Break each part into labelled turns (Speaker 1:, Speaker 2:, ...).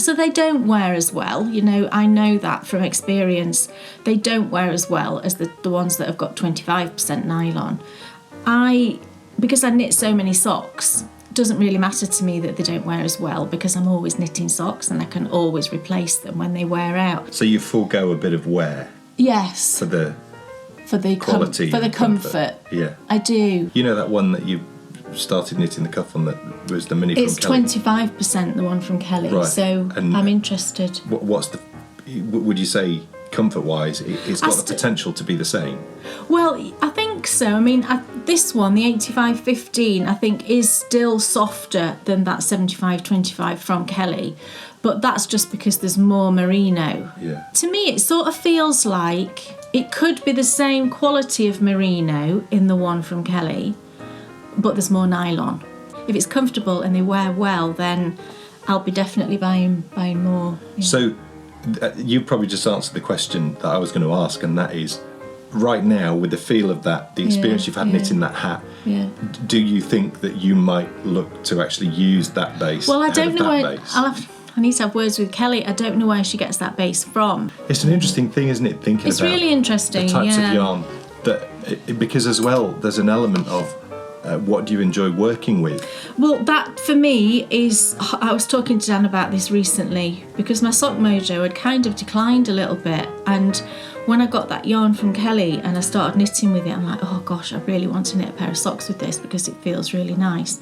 Speaker 1: So they don't wear as well. You know, I know that from experience. They don't wear as well as the ones that have got 25% nylon. Because I knit so many socks, it doesn't really matter to me that they don't wear as well, because I'm always knitting socks and I can always replace them when they wear out.
Speaker 2: So you forego a bit of wear?
Speaker 1: Yes.
Speaker 2: For the quality,
Speaker 1: for the comfort.
Speaker 2: Yeah,
Speaker 1: I do.
Speaker 2: You know that one that you started knitting the cuff on, that was the mini
Speaker 1: it's
Speaker 2: from Kelly?
Speaker 1: It's 25% the one from Kelly,
Speaker 2: right.
Speaker 1: So
Speaker 2: and
Speaker 1: I'm interested.
Speaker 2: What's the? Would you say comfort-wise, it's got the potential to be the same?
Speaker 1: Well, I think so. I mean, this one, the 85-15, I think is still softer than that 75-25 from Kelly, but that's just because there's more merino.
Speaker 2: Yeah.
Speaker 1: To me, it sort of feels like it could be the same quality of merino in the one from Kelly, but there's more nylon. If it's comfortable and they wear well, then I'll be definitely buying more. Yeah.
Speaker 2: So you probably just answered the question that I was going to ask, and that is, right now, with the feel of that, the experience you've had knitting that hat, do you think that you might look to actually use that base?
Speaker 1: Well, I don't know where. I need to have words with Kelly. I don't know where she gets that base from.
Speaker 2: It's an interesting thing, isn't it? Thinking
Speaker 1: it's
Speaker 2: about
Speaker 1: really interesting,
Speaker 2: the types of yarn because as well, there's an element of what do you enjoy working with?
Speaker 1: Well, that for me is, I was talking to Dan about this recently, because my sock mojo had kind of declined a little bit, and when I got that yarn from Kelly and I started knitting with it, I'm like, oh gosh, I really want to knit a pair of socks with this because it feels really nice.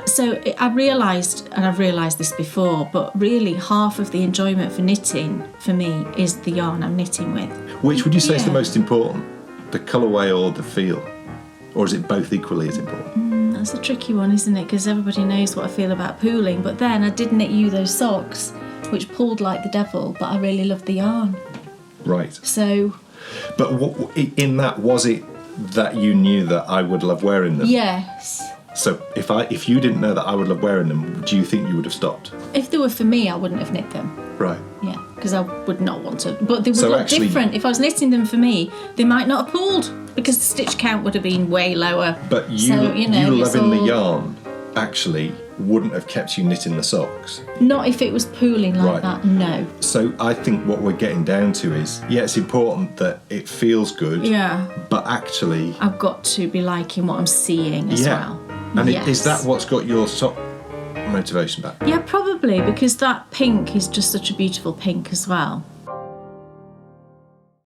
Speaker 1: So I realised, and I've realised this before, but really half of the enjoyment for knitting for me is the yarn I'm knitting with.
Speaker 2: Which would you say is the most important? The colourway or the feel? Or is it both equally as important?
Speaker 1: That's a tricky one, isn't it? Because everybody knows what I feel about pooling. But then I did knit you those socks, which pulled like the devil, but I really loved the yarn.
Speaker 2: Right.
Speaker 1: So...
Speaker 2: But in that, was it that you knew that I would love wearing them?
Speaker 1: Yes.
Speaker 2: So if you didn't know that I would love wearing them, do you think you would have stopped?
Speaker 1: If they were for me, I wouldn't have knit them.
Speaker 2: Right.
Speaker 1: Yeah, because I would not want to. But they would look different. If I was knitting them for me, they might not have pulled, because the stitch count would have been way lower.
Speaker 2: But you loving the yarn actually wouldn't have kept you knitting the socks.
Speaker 1: Not if it was pooling like that, no.
Speaker 2: So I think what we're getting down to is, it's important that it feels good.
Speaker 1: Yeah.
Speaker 2: But actually...
Speaker 1: I've got to be liking what I'm seeing as well.
Speaker 2: And is that what's got your sock motivation back?
Speaker 1: Yeah, probably, because that pink is just such a beautiful pink as well.